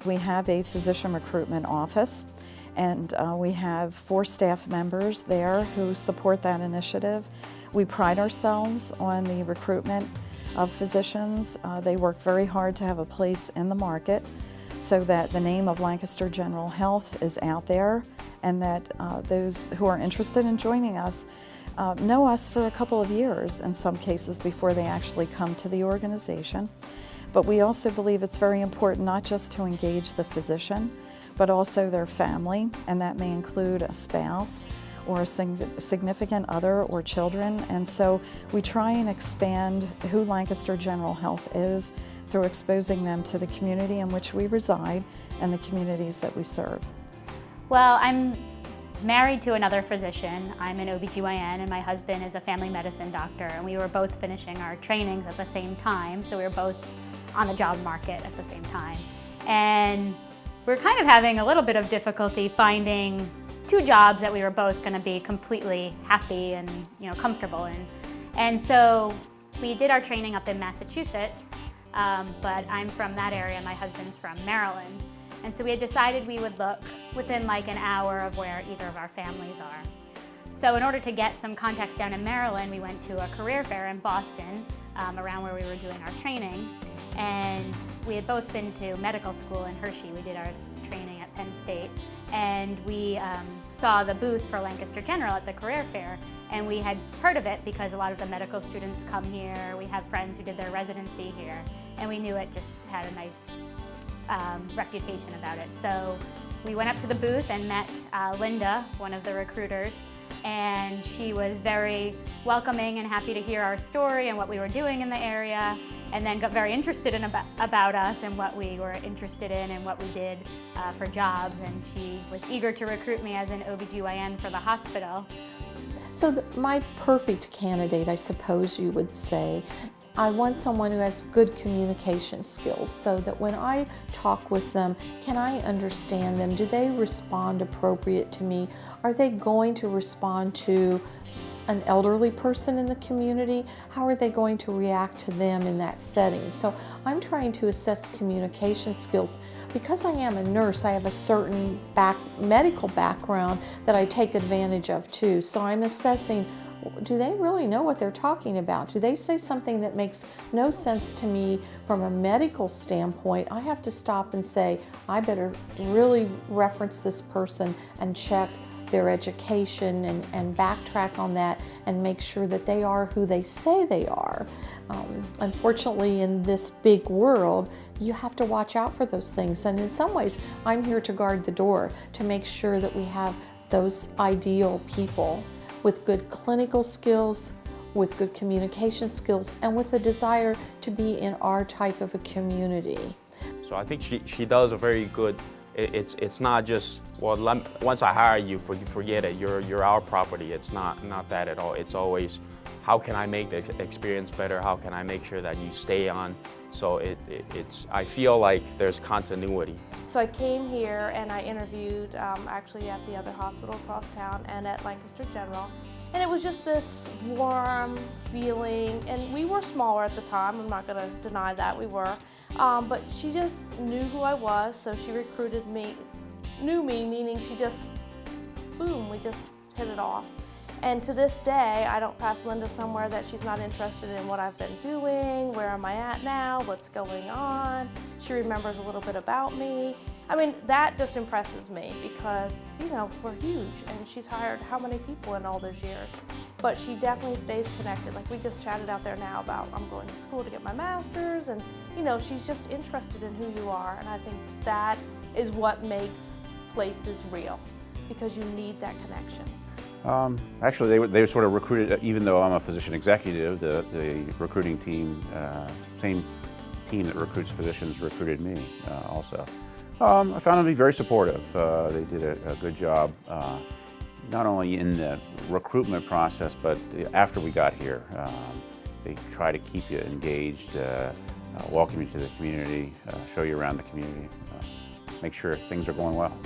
We have a physician recruitment office, and we have 4 staff members there who support that initiative. We pride ourselves on the recruitment of physicians. They work very hard to have a place in the market so that the name of Lancaster General Health is out there, and that those who are interested in joining us know us for a couple of years in some cases before they actually come to the organization. But we also believe it's very important not just to engage the physician, but also their family, and that may include a spouse or a significant other or children. And so we try and expand who Lancaster General Health is through exposing them to the community in which we reside and the communities that we serve. Well, I'm married to another physician. I'm an OBGYN, and my husband is a family medicine doctor, and we were both finishing our trainings at the same time, so we were both on the job market at the same time. And we're kind of having a little bit of difficulty finding 2 jobs that we were both going to be completely happy and comfortable in. And so we did our training up in Massachusetts, but I'm from that area, my husband's from Maryland. And so we had decided we would look within like an hour of where either of our families are. So in order to get some context down in Maryland, we went to a career fair in Boston, around where we were doing our training. And we had both been to medical school in Hershey. We did our training at Penn State. And we saw the booth for Lancaster General at the career fair. And we had heard of it because a lot of the medical students come here. We have friends who did their residency here. And we knew it just had a nice reputation about it. So we went up to the booth and met Linda, one of the recruiters, and she was very welcoming and happy to hear our story and what we were doing in the area, and then got very interested in about us and what we were interested in and what we did for jobs, and she was eager to recruit me as an OBGYN for the hospital. So my perfect candidate, I suppose you would say, I want someone who has good communication skills so that when I talk with them, can I understand them? Do they respond appropriate to me? Are they going to respond to an elderly person in the community? How are they going to react to them in that setting? So I'm trying to assess communication skills. Because I am a nurse, I have a certain medical background that I take advantage of too. So I'm assessing, do they really know what they're talking about? Do they say something that makes no sense to me from a medical standpoint? I have to stop and say, I better really reference this person and check their education and backtrack on that and make sure that they are who they say they are. Unfortunately, in this big world, you have to watch out for those things. And in some ways, I'm here to guard the door, to make sure that we have those ideal people with good clinical skills, with good communication skills, and with a desire to be in our type of a community. So I think she does a very good, it's not just, well, once I hire you, forget it, you're our property. It's not that at all. It's always, how can I make the experience better? How can I make sure that you stay on? So I feel like there's continuity. So I came here and I interviewed actually at the other hospital across town and at Lancaster General. And it was just this warm feeling, and we were smaller at the time, I'm not gonna deny that, we were. But she just knew who I was, so she recruited me, knew me, meaning she just, boom, we just hit it off. And to this day, I don't pass Linda somewhere that she's not interested in what I've been doing, where am I at now, what's going on. She remembers a little bit about me. I mean, that just impresses me because, we're huge, and she's hired how many people in all those years. But she definitely stays connected. Like we just chatted out there now about I'm going to school to get my master's, and she's just interested in who you are. And I think that is what makes places real, because you need that connection. Actually, they sort of recruited, even though I'm a physician executive, the recruiting team, same team that recruits physicians recruited me also. I found them to be very supportive. They did a good job, not only in the recruitment process, but after we got here. They try to keep you engaged, welcome you to the community, show you around the community, make sure things are going well.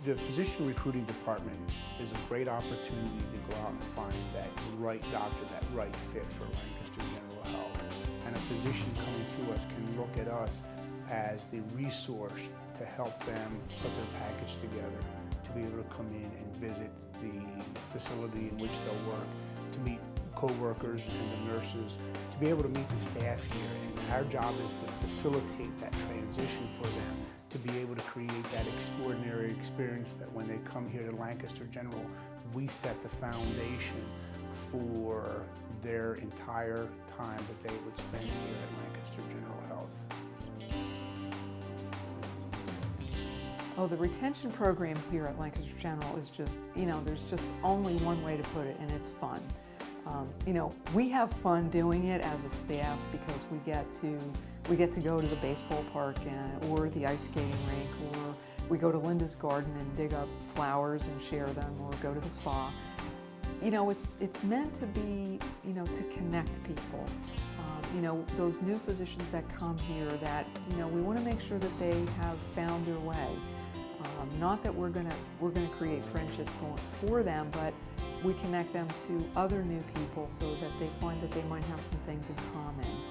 The physician recruiting department is a great opportunity to go out and find that right doctor, that right fit for Lancaster General Health. And a physician coming to us can look at us as the resource to help them put their package together, to be able to come in and visit the facility in which they'll work, to meet co-workers and the nurses, to be able to meet the staff here. And our job is to facilitate that transition for them, to be able to create that extraordinary experience that when they come here to Lancaster General, we set the foundation for their entire time that they would spend here at Lancaster General Health. Oh, the retention program here at Lancaster General is just, there's just only one way to put it, and it's fun. We have fun doing it as a staff because we get to go to the baseball park or the ice skating rink, or we go to Linda's garden and dig up flowers and share them, or go to the spa. It's meant to be, to connect people. Those new physicians that come here that, we want to make sure that they have found their way. Not that we're gonna create friendships for them, but we connect them to other new people so that they find that they might have some things in common.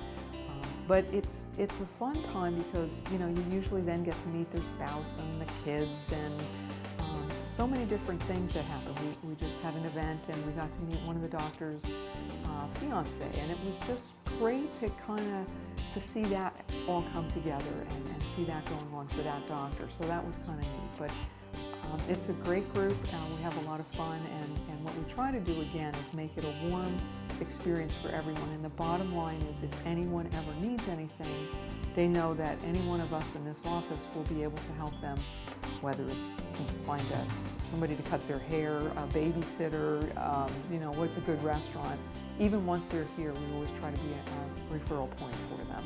But it's a fun time because you usually then get to meet their spouse and the kids, and so many different things that happen. We just had an event and we got to meet one of the doctor's fiance, and it was just great to to see that all come together and see that going on for that doctor. So that was kind of neat. But it's a great group. We have a lot of fun, and what we try to do again is make it a warm experience for everyone. And the bottom line is, if anyone ever needs anything, they know that any one of us in this office will be able to help them, whether it's to find somebody to cut their hair, a babysitter, what's a good restaurant. Even once they're here, we always try to be a referral point for them.